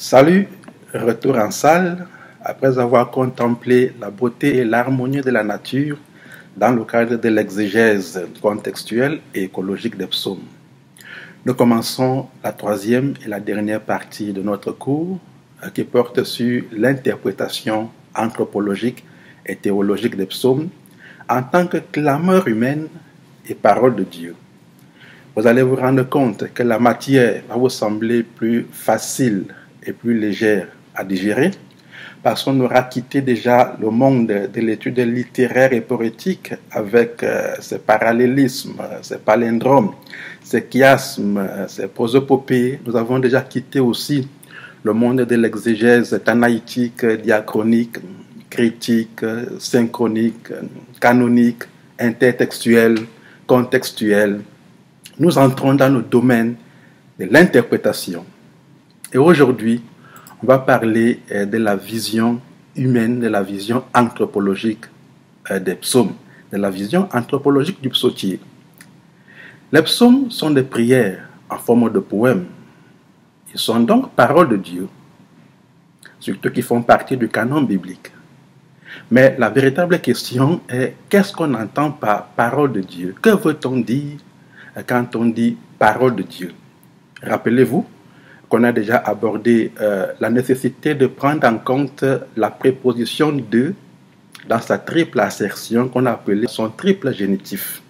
Salut, retour en salle après avoir contemplé la beauté et l'harmonie de la nature dans le cadre de l'exégèse contextuelle et écologique des psaumes. Nous commençons la troisième et la dernière partie de notre cours qui porte sur l'interprétation anthropologique et théologique des psaumes en tant que clameur humaine et parole de Dieu. Vous allez vous rendre compte que la matière va vous sembler plus facile et plus légère à digérer parce qu'on aura quitté déjà le monde de l'étude littéraire et poétique avec ses parallélismes, ses palindromes, ses chiasmes, ses prosopopées. Nous avons déjà quitté aussi le monde de l'exégèse tanaïtique, diachronique, critique, synchronique, canonique, intertextuelle, contextuelle. Nous entrons dans le domaine de l'interprétation. Et aujourd'hui, on va parler de la vision humaine, de la vision anthropologique des psaumes, de la vision anthropologique du psautier. Les psaumes sont des prières en forme de poèmes. Ils sont donc paroles de Dieu, surtout qui font partie du canon biblique. Mais la véritable question est, qu'est-ce qu'on entend par parole de Dieu? Que veut-on dire quand on dit parole de Dieu? Rappelez-vous qu'on a déjà abordé la nécessité de prendre en compte la préposition de dans sa triple assertion qu'on a appelée son triple génitif.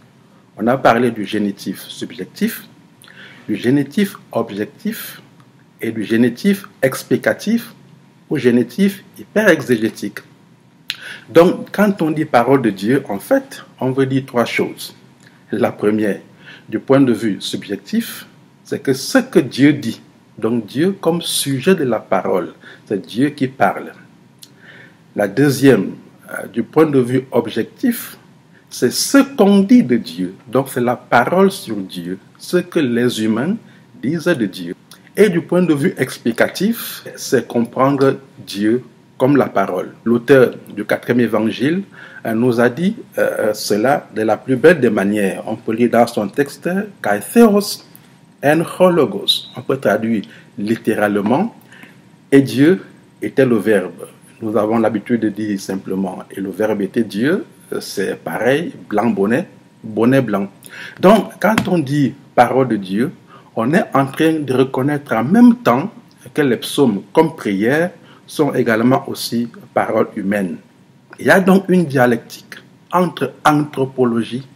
On a parlé du génitif subjectif, du génitif objectif et du génitif explicatif ou génitif hyperexégétique. Donc, quand on dit parole de Dieu, en fait, on veut dire trois choses. La première, du point de vue subjectif, c'est que ce que Dieu dit, donc Dieu comme sujet de la parole, c'est Dieu qui parle. La deuxième, du point de vue objectif, c'est ce qu'on dit de Dieu, donc c'est la parole sur Dieu, ce que les humains disent de Dieu. Et du point de vue explicatif, c'est comprendre Dieu comme la parole. L'auteur du 4e évangile nous a dit cela de la plus belle des manières. On peut lire dans son texte « Kaitheros en hologos ». On peut traduire littéralement « Et Dieu était le Verbe ». Nous avons l'habitude de dire simplement « Et le Verbe était Dieu », c'est pareil, blanc bonnet, bonnet blanc. Donc, quand on dit « parole de Dieu », on est en train de reconnaître en même temps que les psaumes comme prières sont également aussi paroles humaines. Il y a donc une dialectique entre anthropologie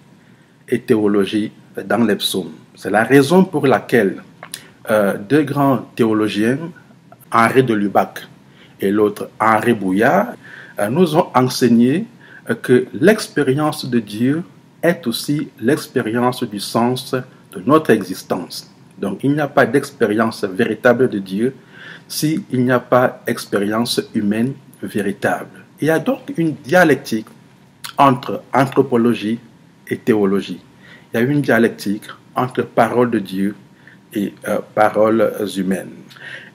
et théologie dans les psaumes. C'est la raison pour laquelle deux grands théologiens, Henri de Lubac et l'autre Henri Bouillard, nous ont enseigné que l'expérience de Dieu est aussi l'expérience du sens de notre existence. Donc il n'y a pas d'expérience véritable de Dieu s'il n'y a pas d'expérience humaine véritable. Il y a donc une dialectique entre anthropologie et théologie. Il y a une dialectique entre paroles de Dieu et paroles humaines.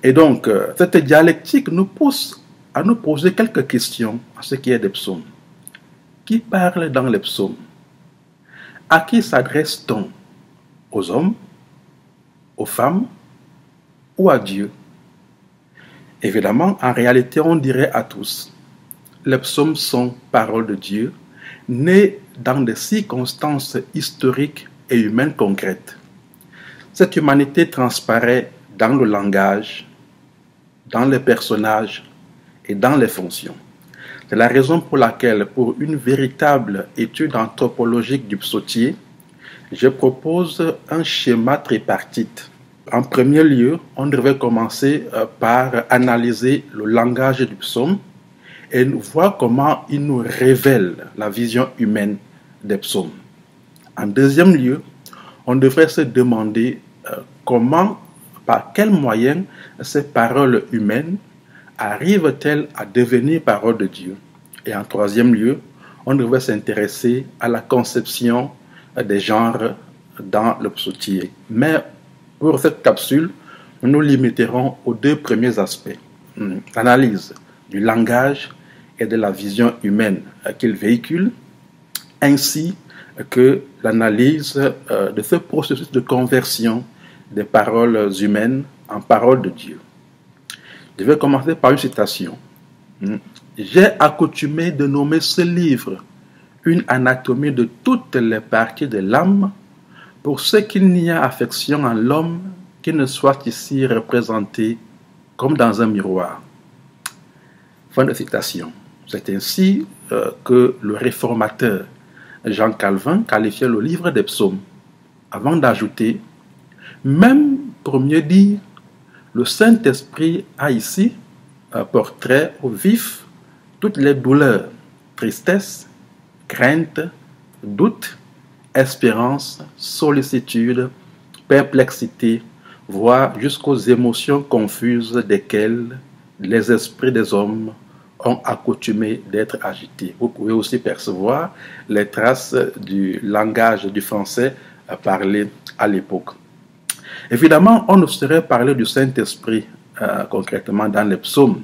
Et donc, cette dialectique nous pousse à nous poser quelques questions en ce qui est des psaumes. Qui parle dans les psaumes? À qui s'adresse-t-on? Aux hommes? Aux femmes? Ou à Dieu? Évidemment, en réalité, on dirait à tous. Les psaumes sont paroles de Dieu, nées dans des circonstances historiques et humaines concrètes. Cette humanité transparaît dans le langage, dans les personnages et dans les fonctions. C'est la raison pour laquelle, pour une véritable étude anthropologique du psautier, je propose un schéma tripartite. En premier lieu, on devrait commencer par analyser le langage du psaume et voir comment il nous révèle la vision humaine des psaumes. En deuxième lieu, on devrait se demander comment, par quels moyens ces paroles humaines arrivent-elles à devenir paroles de Dieu. Et en troisième lieu, on devrait s'intéresser à la conception des genres dans le psautier. Mais pour cette capsule, nous nous limiterons aux deux premiers aspects. L'analyse du langage et de la vision humaine qu'il véhicule, ainsi que l'analyse de ce processus de conversion des paroles humaines en paroles de Dieu. Je vais commencer par une citation. J'ai accoutumé de nommer ce livre une anatomie de toutes les parties de l'âme, pour ce qu'il n'y a affection en l'homme qui ne soit ici représenté comme dans un miroir. Fin de citation. C'est ainsi que le réformateur Jean Calvin qualifiait le livre des psaumes, avant d'ajouter, même pour mieux dire, le Saint-Esprit a ici un portrait au vif toutes les douleurs, tristesse, crainte, doute, espérance, sollicitude, perplexité, voire jusqu'aux émotions confuses desquelles les esprits des hommes ont accoutumé d'être agités. Vous pouvez aussi percevoir les traces du langage du français parlé à l'époque. Évidemment, on ne saurait parler du Saint-Esprit concrètement dans les psaumes,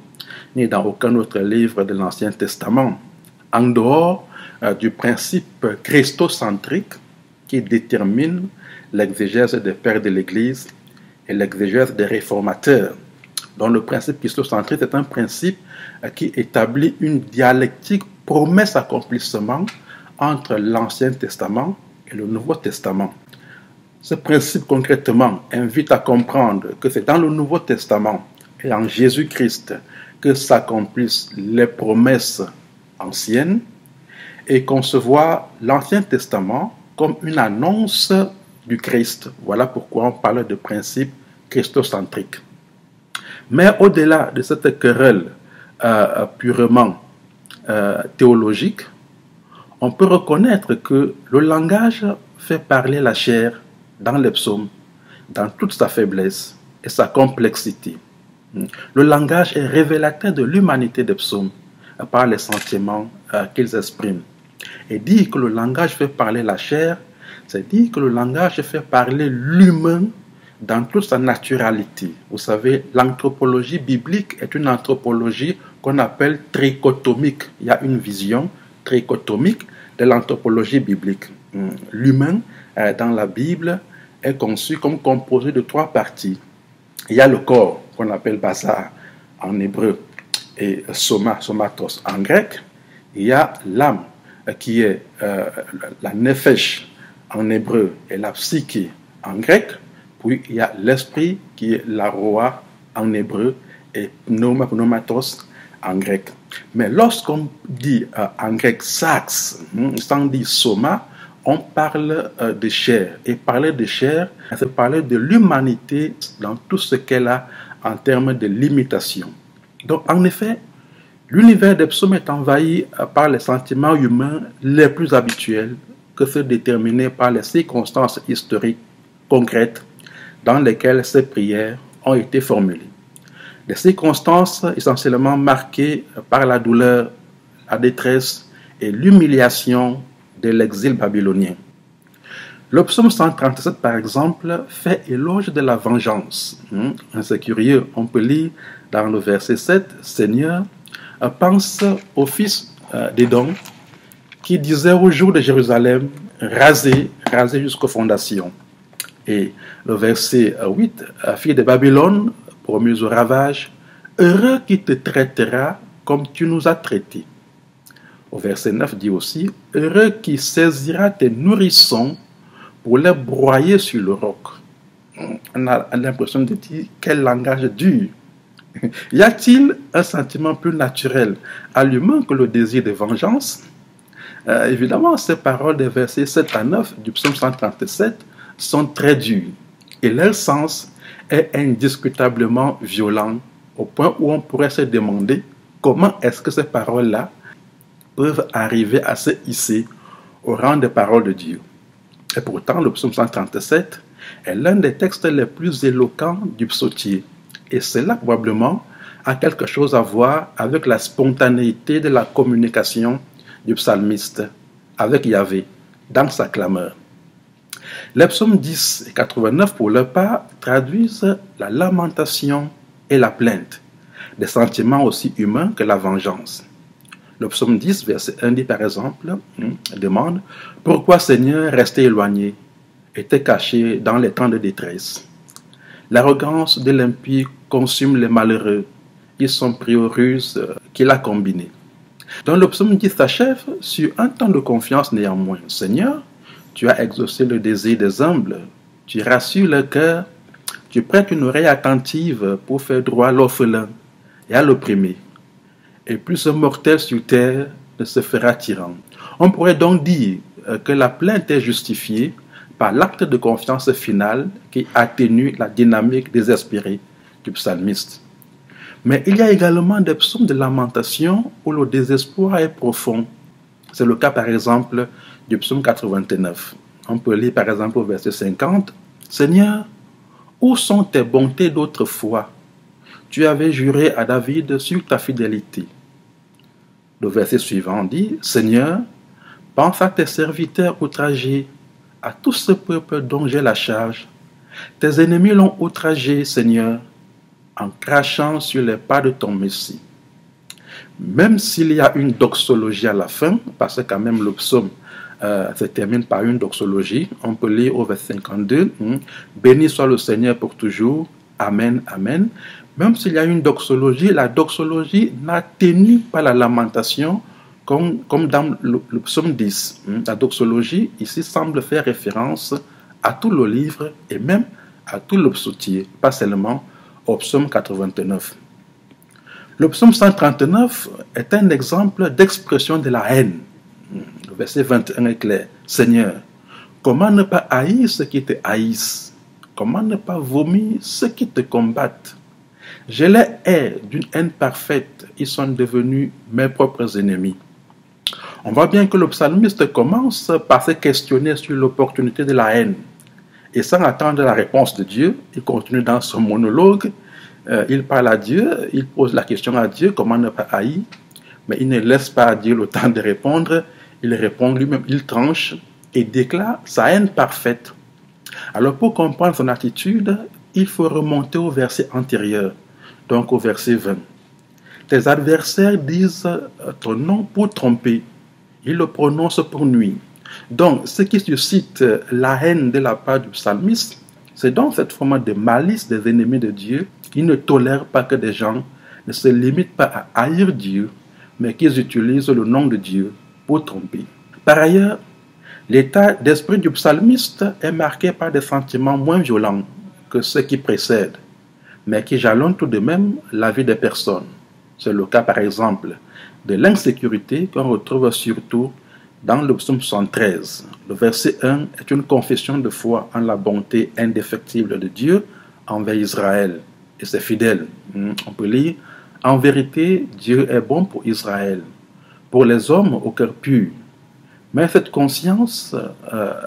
ni dans aucun autre livre de l'Ancien Testament, en dehors du principe christocentrique qui détermine l'exégèse des pères de l'Église et l'exégèse des réformateurs, dont le principe christocentrique est un principe qui établit une dialectique promesse-accomplissement entre l'Ancien Testament et le Nouveau Testament. Ce principe concrètement invite à comprendre que c'est dans le Nouveau Testament et en Jésus-Christ que s'accomplissent les promesses anciennes et concevoir l'Ancien Testament comme une annonce du Christ. Voilà pourquoi on parle de principe christocentrique. Mais au-delà de cette querelle purement théologique, on peut reconnaître que le langage fait parler la chair dans les psaumes, dans toute sa faiblesse et sa complexité. Le langage est révélateur de l'humanité des psaumes par les sentiments qu'ils expriment. Et dire que le langage fait parler la chair, c'est dire que le langage fait parler l'humain dans toute sa naturalité. Vous savez, l'anthropologie biblique est une anthropologie qu'on appelle trichotomique. Il y a une vision trichotomique de l'anthropologie biblique. L'humain, dans la Bible, est conçu comme composé de trois parties. Il y a le corps, qu'on appelle basar en hébreu, et soma, somatos en grec. Il y a l'âme, qui est la nefesh en hébreu et la psyché en grec. Puis il y a l'esprit qui est la roa en hébreu et pneumatos en grec. Mais lorsqu'on dit en grec sax, sans dire soma, on parle de chair. Et parler de chair, c'est parler de l'humanité dans tout ce qu'elle a en termes de limitation. Donc en effet, l'univers des psaumes est envahi par les sentiments humains les plus habituels que ceux déterminés par les circonstances historiques concrètes dans lesquelles ces prières ont été formulées. Des circonstances essentiellement marquées par la douleur, la détresse et l'humiliation de l'exil babylonien. Le psaume 137, par exemple, fait éloge de la vengeance. C'est curieux, on peut lire dans le verset 7, « Seigneur, pense au fils d'Édom qui disait au jour de Jérusalem, rasez jusqu'aux fondations. » Et le verset 8, « Fille de Babylone, promise au ravage, heureux qui te traitera comme tu nous as traités. » Au verset 9 dit aussi, « Heureux qui saisira tes nourrissons pour les broyer sur le roc. » On a l'impression de dire, quel langage dur. Y a-t-il un sentiment plus naturel à l'humain que le désir de vengeance? Évidemment, ces paroles des versets 7 à 9 du psaume 137 sont très dures et leur sens est indiscutablement violent au point où on pourrait se demander comment est-ce que ces paroles-là peuvent arriver à se hisser au rang des paroles de Dieu. Et pourtant, le psaume 137 est l'un des textes les plus éloquents du psautier. Et cela, probablement, a quelque chose à voir avec la spontanéité de la communication du psalmiste avec Yahvé dans sa clameur. Les psaumes 10 et 89, pour leur part, traduisent la lamentation et la plainte, des sentiments aussi humains que la vengeance. Le psaume 10, verset 1 dit par exemple, demande « Pourquoi, Seigneur, rester éloigné et te cacher dans les temps de détresse? L'arrogance de l'impie consume les malheureux ils sont pris aux ruses qu'il a combinées. Donc le psaume 10 s'achève sur un ton de confiance néanmoins. Seigneur, tu as exaucé le désir des humbles, tu rassures le cœur, tu prêtes une oreille attentive pour faire droit à l'orphelin et à l'opprimé. Et plus ce mortel sur terre ne se fera tyran. On pourrait donc dire que la plainte est justifiée par l'acte de confiance final qui atténue la dynamique désespérée du psalmiste. Mais il y a également des psaumes de lamentation où le désespoir est profond. C'est le cas par exemple du psaume 89. On peut lire par exemple au verset 50. « Seigneur, où sont tes bontés d'autrefois? Tu avais juré à David sur ta fidélité. » Le verset suivant dit « Seigneur, pense à tes serviteurs outragés, à tout ce peuple dont j'ai la charge. Tes ennemis l'ont outragé, Seigneur, en crachant sur les pas de ton Messie. » Même s'il y a une doxologie à la fin, parce que quand même le psaume se termine par une doxologie, on peut lire au verset 52, « Béni soit le Seigneur pour toujours, Amen, Amen. » Même s'il y a une doxologie, la doxologie n'atténue pas la lamentation comme dans le psaume 10. La doxologie ici semble faire référence à tout le livre et même à tout le psautier, pas seulement au psaume 89. Le psaume 139 est un exemple d'expression de la haine. Le verset 21 est clair. « Seigneur, comment ne pas haïr ceux qui te haïssent? Comment ne pas vomir ceux qui te combattent? Je les hais d'une haine parfaite, ils sont devenus mes propres ennemis. » On voit bien que le psalmiste commence par se questionner sur l'opportunité de la haine. Et sans attendre la réponse de Dieu, il continue dans son monologue. Il parle à Dieu, il pose la question à Dieu, comment ne pas haïr, mais il ne laisse pas à Dieu le temps de répondre. Il répond lui-même, il tranche et déclare sa haine parfaite. Alors pour comprendre son attitude, il faut remonter au verset antérieur, donc au verset 20. Tes adversaires disent ton nom pour tromper, ils le prononcent pour nuire. Donc ce qui suscite la haine de la part du psalmiste, c'est donc cette forme de malice des ennemis de Dieu qui ne tolèrent pas que des gens ne se limitent pas à haïr Dieu, mais qu'ils utilisent le nom de Dieu pour tromper. Par ailleurs, l'état d'esprit du psalmiste est marqué par des sentiments moins violents que ceux qui précèdent, mais qui jalonnent tout de même la vie des personnes. C'est le cas par exemple de l'insécurité qu'on retrouve surtout dans le psaume 113. Le verset 1 est une confession de foi en la bonté indéfectible de Dieu envers Israël et ses fidèles. On peut lire « En vérité, Dieu est bon pour Israël, pour les hommes au cœur pur. » Mais cette conscience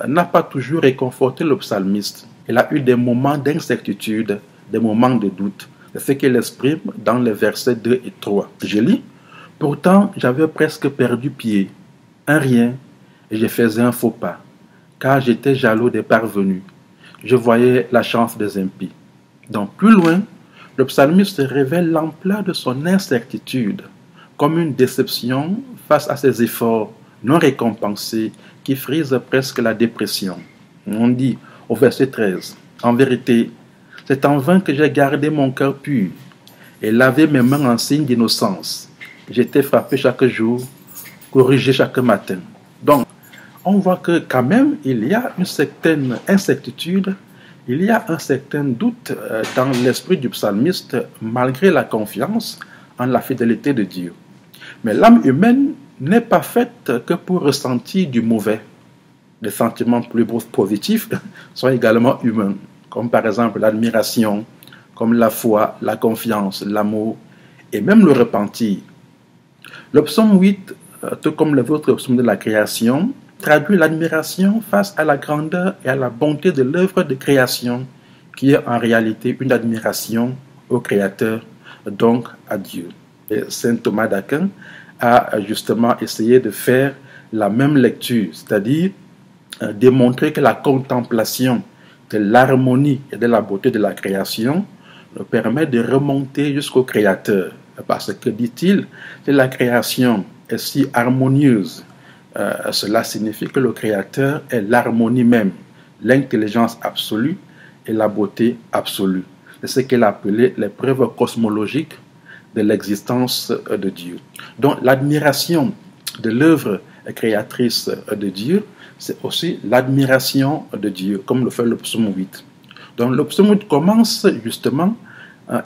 n'a pas toujours réconforté le psalmiste. Il a eu des moments d'incertitude, des moments de doute. C'est ce qu'il exprime dans les versets 2 et 3. Je lis « Pourtant, j'avais presque perdu pied, un rien, et je faisais un faux pas, car j'étais jaloux des parvenus. Je voyais la chance des impies. » Donc plus loin, le psalmiste révèle l'ampleur de son incertitude, comme une déception face à ses efforts non récompensés qui frisent presque la dépression. On dit au verset 13, « En vérité, c'est en vain que j'ai gardé mon cœur pur et lavé mes mains en signe d'innocence. J'étais frappé chaque jour, corrigé chaque matin. » Donc, on voit que quand même, il y a une certaine incertitude, il y a un certain doute dans l'esprit du psalmiste, malgré la confiance en la fidélité de Dieu. Mais l'âme humaine n'est pas faite que pour ressentir du mauvais. Les sentiments plus positifs sont également humains, comme par exemple l'admiration, comme la foi, la confiance, l'amour et même le repentir. Le psaume 8, tout comme les autres psaumes de la création, traduit l'admiration face à la grandeur et à la bonté de l'œuvre de création, qui est en réalité une admiration au Créateur, donc à Dieu. Et saint Thomas d'Aquin a justement essayé de faire la même lecture, c'est-à-dire démontrer que la contemplation de l'harmonie et de la beauté de la création nous permet de remonter jusqu'au Créateur. Parce que, dit-il, si la création est si harmonieuse, cela signifie que le Créateur est l'harmonie même, l'intelligence absolue et la beauté absolue. C'est ce qu'il a appelé les preuves cosmologiques de l'existence de Dieu. Donc l'admiration de l'œuvre créatrice de Dieu, c'est aussi l'admiration de Dieu, comme le fait le psaume 8. Donc le psaume 8 commence justement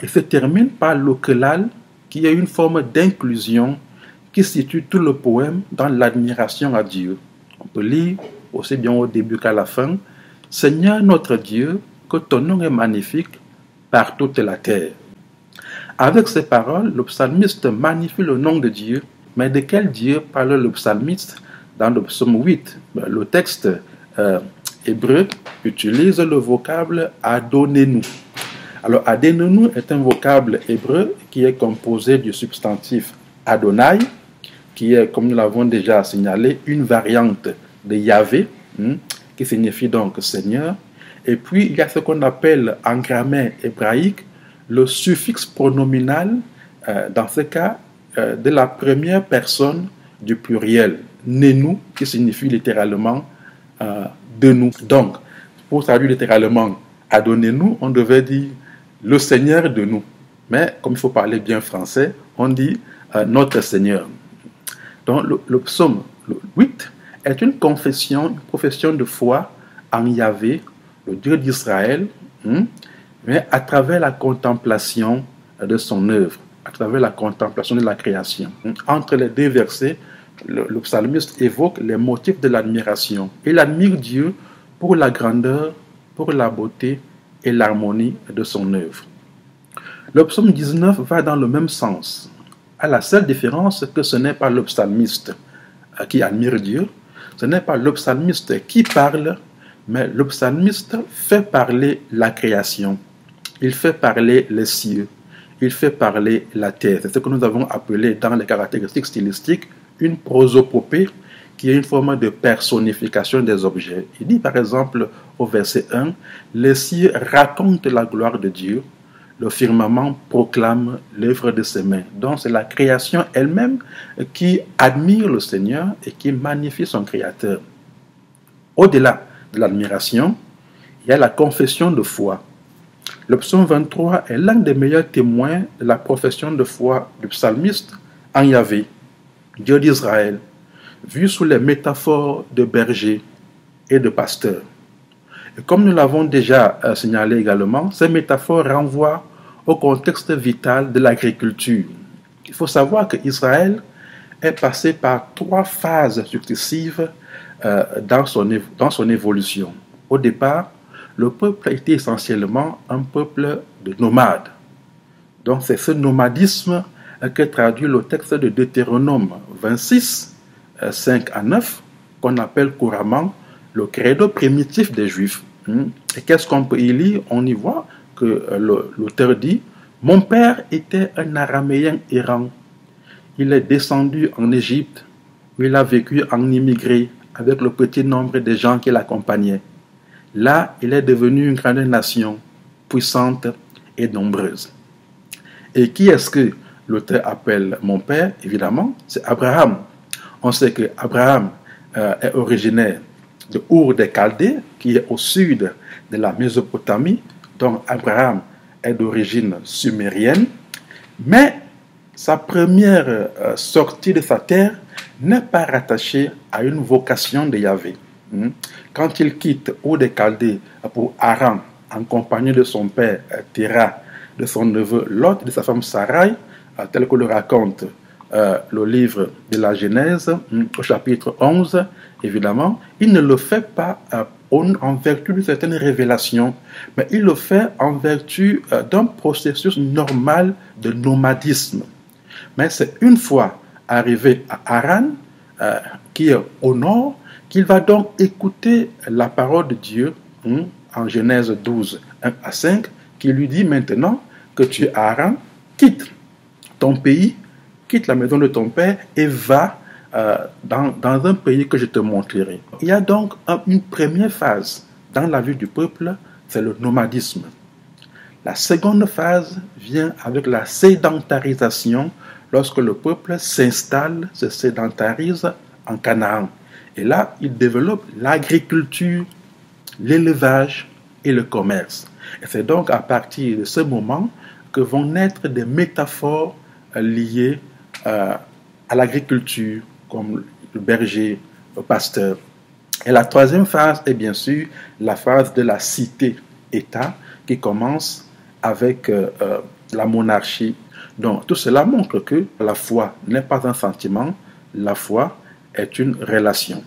et se termine par l'okelal, qui est une forme d'inclusion qui situe tout le poème dans l'admiration à Dieu. On peut lire aussi bien au début qu'à la fin: Seigneur notre Dieu, que ton nom est magnifique par toute la terre. Avec ces paroles, le psalmiste magnifie le nom de Dieu. Mais de quel Dieu parle le psalmiste dans le psaume 8? Le texte hébreu utilise le vocable Adonenu. Alors Adonenu est un vocable hébreu qui est composé du substantif Adonai, qui est, comme nous l'avons déjà signalé, une variante de Yahvé, qui signifie donc Seigneur. Et puis il y a ce qu'on appelle en grammaire hébraïque le suffixe pronominal, dans ce cas, de la première personne du pluriel, Nenu, qui signifie littéralement de nous. Donc, pour traduire littéralement Adonnez-nous, on devait dire le Seigneur de nous. Mais comme il faut parler bien français, on dit notre Seigneur. Donc, le psaume 8 est une profession de foi en Yahvé, le Dieu d'Israël, mais à travers la contemplation de son œuvre, à travers la contemplation de la création. Entre les deux versets, le psalmiste évoque les motifs de l'admiration. Il admire Dieu pour la grandeur, pour la beauté et l'harmonie de son œuvre. Le psaume 19 va dans le même sens, à la seule différence que ce n'est pas le psalmiste qui admire Dieu, ce n'est pas le psalmiste qui parle, mais le psalmiste fait parler la création. Il fait parler les cieux. Il fait parler la terre. C'est ce que nous avons appelé dans les caractéristiques stylistiques une prosopopée, qui est une forme de personnification des objets. Il dit par exemple au verset 1, « Les cieux racontent la gloire de Dieu, le firmament proclame l'œuvre de ses mains. » Donc c'est la création elle-même qui admire le Seigneur et qui magnifie son Créateur. Au-delà de l'admiration, il y a la confession de foi. Le psaume 23 est l'un des meilleurs témoins de la profession de foi du psalmiste en Yahvé, Dieu d'Israël, vu sous les métaphores de berger et de pasteur. Et comme nous l'avons déjà signalé également, ces métaphores renvoient au contexte vital de l'agriculture. Il faut savoir qu'Israël est passé par 3 phases successives dans son évolution. Au départ, le peuple était essentiellement un peuple de nomades. Donc c'est ce nomadisme que traduit le texte de Deutéronome 26, 5 à 9, qu'on appelle couramment le credo primitif des Juifs. Et qu'est-ce qu'on peut y lire? On y voit que l'auteur dit « Mon père était un araméen errant. Il est descendu en Égypte, où il a vécu en immigré avec le petit nombre de gens qui l'accompagnaient. Là, il est devenu une grande nation, puissante et nombreuse. » Et qui est-ce que l'auteur appelle mon père? Évidemment, c'est Abraham. On sait que Abraham est originaire de Our des Chaldées, qui est au sud de la Mésopotamie. Donc Abraham est d'origine sumérienne. Mais sa première sortie de sa terre n'est pas rattachée à une vocation de Yahvé. Quand il quitte Our des Chaldées pour Haran, en compagnie de son père Téra, de son neveu Lot, de sa femme Sarai, tel que le raconte le livre de la Genèse, au chapitre 11, évidemment, il ne le fait pas en vertu de certaines révélations, mais il le fait en vertu d'un processus normal de nomadisme. Mais c'est une fois arrivé à Haran, qui est au nord, qu'il va donc écouter la parole de Dieu, en Genèse 12, 1 à 5, qui lui dit maintenant que tu es à Haran, quitte ton pays, quitte la maison de ton père et va dans un pays que je te montrerai. Il y a donc une première phase dans la vie du peuple, c'est le nomadisme. La seconde phase vient avec la sédentarisation, lorsque le peuple s'installe, se sédentarise en Canaan. Et là, il développe l'agriculture, l'élevage et le commerce. Et c'est donc à partir de ce moment que vont naître des métaphores liés à l'agriculture, comme le berger, le pasteur. Et la troisième phase est bien sûr la phase de la cité-État qui commence avec la monarchie. Donc tout cela montre que la foi n'est pas un sentiment, la foi est une relation.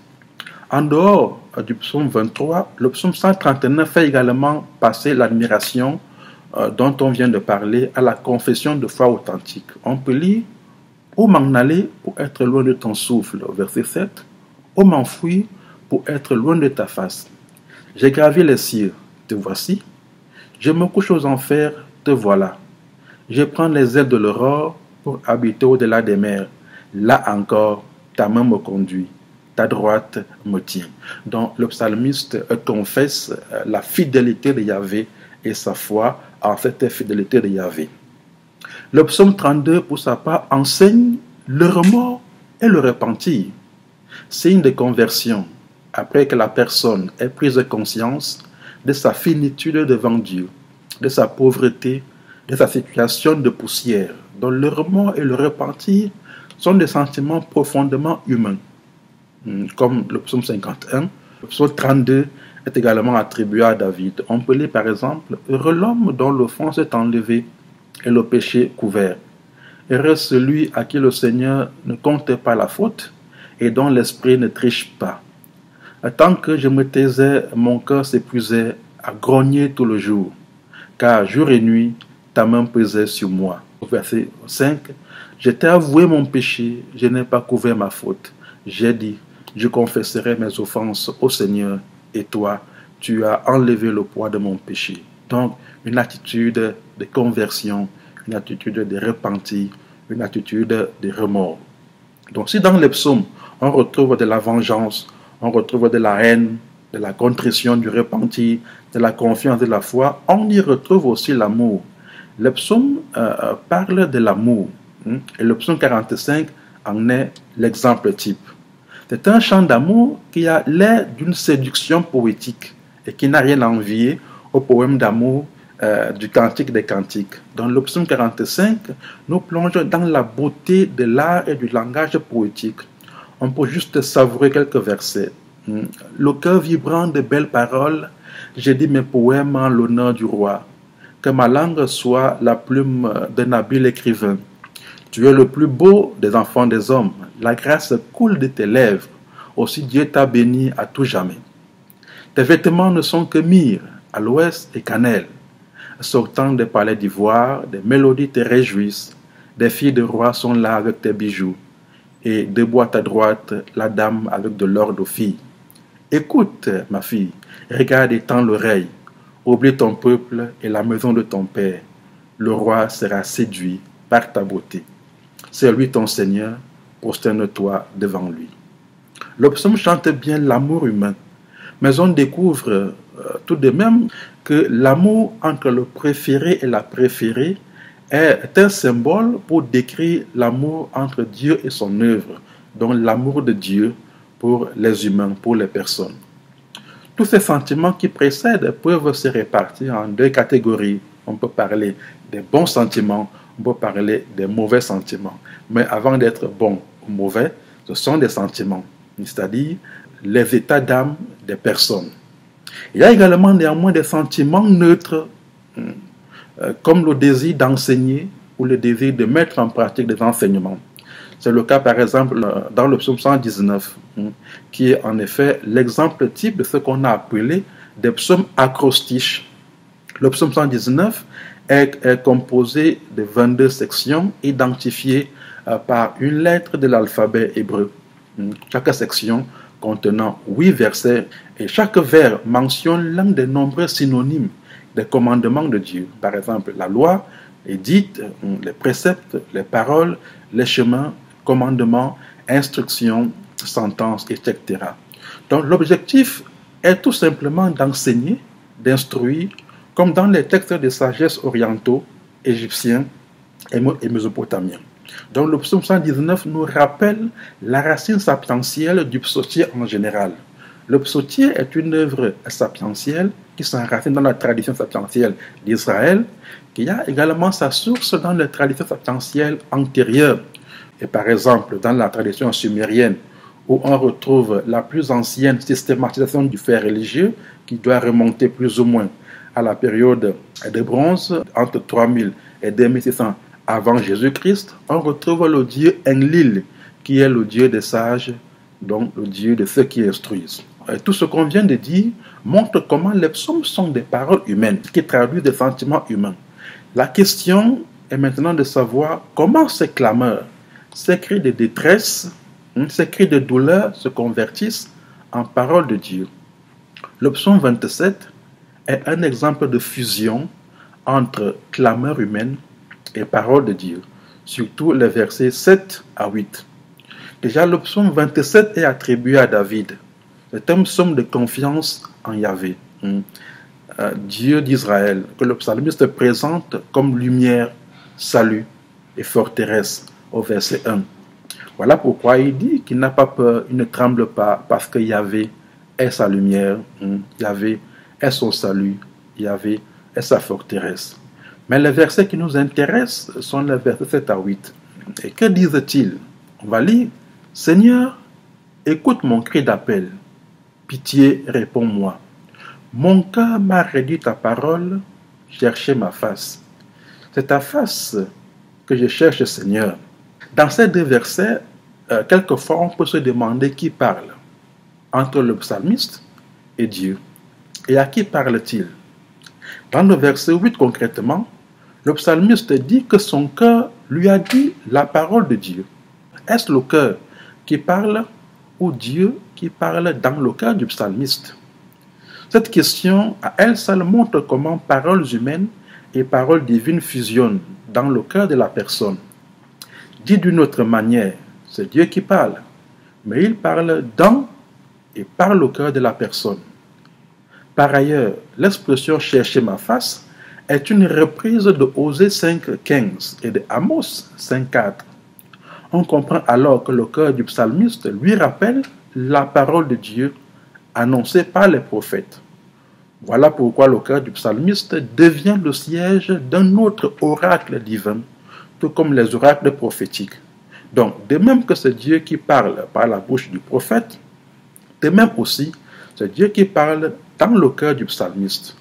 En dehors du psaume 23, le psaume 139 fait également passer l'admiration dont on vient de parler à la confession de foi authentique. On peut lire « Où m'en aller pour être loin de ton souffle » verset 7. « Où m'enfuir pour être loin de ta face. J'ai gravi les cieux, te voici. Je me couche aux enfers, te voilà. Je prends les ailes de l'aurore pour habiter au-delà des mers. Là encore, ta main me conduit, ta droite me tient. » Donc le psalmiste confesse la fidélité de Yahvé et sa foi en cette fidélité de Yahvé. Le psaume 32, pour sa part, enseigne le remords et le repentir. Signe de conversion, après que la personne ait pris conscience de sa finitude devant Dieu, de sa pauvreté, de sa situation de poussière, dont le remords et le repentir sont des sentiments profondément humains. Comme le psaume 51, le psaume 32 est également attribué à David. On peut lire par exemple « Heureux l'homme dont l'offense est enlevée et le péché couvert. Heureux celui à qui le Seigneur ne compte pas la faute et dont l'esprit ne triche pas. Tant que je me taisais, mon cœur s'épuisait à grogner tout le jour, car jour et nuit, ta main pesait sur moi. » Verset 5. « Je t'ai avoué mon péché, je n'ai pas couvert ma faute. J'ai dit, je confesserai mes offenses au Seigneur, et toi, tu as enlevé le poids de mon péché. » Donc, une attitude de conversion, une attitude de repentir, une attitude de remords. Donc, si dans les psaumes, on retrouve de la vengeance, on retrouve de la haine, de la contrition, du repentir, de la confiance, de la foi, on y retrouve aussi l'amour. Le psaume parle de l'amour, et le psaume 45 en est l'exemple type. C'est un chant d'amour qui a l'air d'une séduction poétique et qui n'a rien à envier au poème d'amour du Cantique des Cantiques. Dans le psaume 45, nous plongeons dans la beauté de l'art et du langage poétique. On peut juste savourer quelques versets. Le cœur vibrant de belles paroles, j'ai dit mes poèmes en l'honneur du roi. Que ma langue soit la plume d'un habile écrivain. Tu es le plus beau des enfants des hommes. La grâce coule de tes lèvres. Aussi Dieu t'a béni à tout jamais. Tes vêtements ne sont que myrrhe, aloès et cannelle. Sortant des palais d'ivoire, des mélodies te réjouissent. Des filles de roi sont là avec tes bijoux. Et debout à ta droite, la dame avec de l'or de fille. Écoute, ma fille, regarde et tends l'oreille. Oublie ton peuple et la maison de ton père. Le roi sera séduit par ta beauté. C'est lui ton Seigneur, prosterne-toi devant lui. Le psaume chante bien l'amour humain, mais on découvre tout de même que l'amour entre le préféré et la préférée est un symbole pour décrire l'amour entre Dieu et son œuvre, donc l'amour de Dieu pour les humains, pour les personnes. Tous ces sentiments qui précèdent peuvent se répartir en deux catégories. On peut parler des bons sentiments, on peut parler des mauvais sentiments. Mais avant d'être bons ou mauvais, ce sont des sentiments, c'est-à-dire les états d'âme des personnes. Il y a également néanmoins des sentiments neutres, comme le désir d'enseigner ou le désir de mettre en pratique des enseignements. C'est le cas par exemple dans le psaume 119, qui est en effet l'exemple type de ce qu'on a appelé des psaumes acrostiches. Le psaume 119 est composé de 22 sections identifiées par une lettre de l'alphabet hébreu. Chaque section contenant 8 versets et chaque vers mentionne l'un des nombreux synonymes des commandements de Dieu. Par exemple, la loi, les dites, les préceptes, les paroles, les chemins, commandements, instructions, sentences, etc. Donc l'objectif est tout simplement d'enseigner, d'instruire, comme dans les textes de sagesse orientaux, égyptiens et mésopotamiens. Donc le psaume 119 nous rappelle la racine saptentielle du psautier en général. Le psautier est une œuvre sapientielle qui s'enracine dans la tradition sapientielle d'Israël, qui a également sa source dans les traditions sapientielles antérieures. Et par exemple, dans la tradition sumérienne, où on retrouve la plus ancienne systématisation du fait religieux, qui doit remonter plus ou moins à la période de bronze, entre 3000 et 2600 avant Jésus-Christ, on retrouve le dieu Enlil, qui est le dieu des sages, donc le dieu de ceux qui instruisent. Et tout ce qu'on vient de dire montre comment les psaumes sont des paroles humaines, qui traduisent des sentiments humains. La question est maintenant de savoir comment ces clameurs, ces cris de détresse, ces cris de douleur se convertissent en paroles de Dieu. Le psaume 27 est un exemple de fusion entre clameur humaine et paroles de Dieu, surtout les versets 7 à 8. Déjà, le psaume 27 est attribué à David. C'est un psaume de confiance en Yahvé, Dieu d'Israël, que le psalmiste présente comme lumière, salut et forteresse au verset 1. Voilà pourquoi il dit qu'il n'a pas peur, il ne tremble pas, parce que Yahvé est sa lumière, Yahvé est son salut, Yahvé est sa forteresse. Mais les versets qui nous intéressent sont les versets 7 à 8. Et que disent-ils? On va lire: Seigneur, écoute mon cri d'appel. Pitié, réponds-moi. Mon cœur m'a redit ta parole, cherchez ma face. C'est ta face que je cherche, Seigneur. Dans ces deux versets, quelquefois on peut se demander qui parle entre le psalmiste et Dieu. Et à qui parle-t-il? Dans le verset 8 concrètement, le psalmiste dit que son cœur lui a dit la parole de Dieu. Est-ce le cœur qui parle ou Dieu qui parle dans le cœur du psalmiste? Cette question à elle seule montre comment paroles humaines et paroles divines fusionnent dans le cœur de la personne. Dit d'une autre manière, c'est Dieu qui parle, mais il parle dans et par le cœur de la personne. Par ailleurs, l'expression « chercher ma face » est une reprise de Osée 5.15 et de Amos 5.4. On comprend alors que le cœur du psalmiste lui rappelle la parole de Dieu annoncée par les prophètes. Voilà pourquoi le cœur du psalmiste devient le siège d'un autre oracle divin, tout comme les oracles prophétiques. Donc, de même que c'est Dieu qui parle par la bouche du prophète, de même aussi, c'est Dieu qui parle dans le cœur du psalmiste.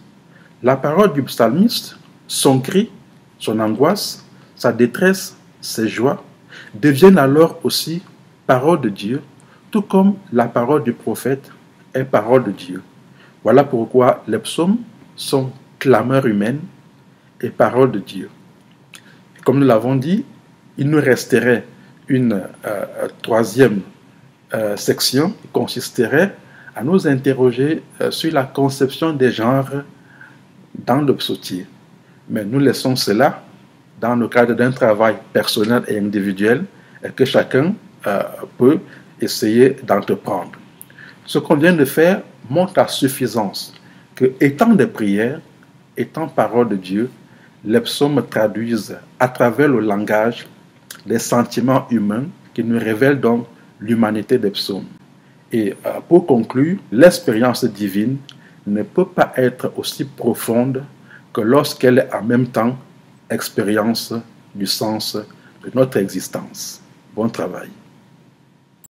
La parole du psalmiste, son cri, son angoisse, sa détresse, ses joies, deviennent alors aussi parole de Dieu, tout comme la parole du prophète est parole de Dieu. Voilà pourquoi les psaumes sont clameurs humaines et paroles de Dieu. Comme nous l'avons dit, il nous resterait une troisième section qui consisterait à nous interroger sur la conception des genres dans le psautier. Mais nous laissons cela dans le cadre d'un travail personnel et individuel et que chacun peut essayer d'entreprendre. Ce qu'on vient de faire montre à suffisance que, étant des prières, étant parole de Dieu, les psaumes traduisent à travers le langage des sentiments humains qui nous révèlent donc l'humanité des psaumes. Et pour conclure, l'expérience divine ne peut pas être aussi profonde que lorsqu'elle est en même temps expérience du sens de notre existence. Bon travail.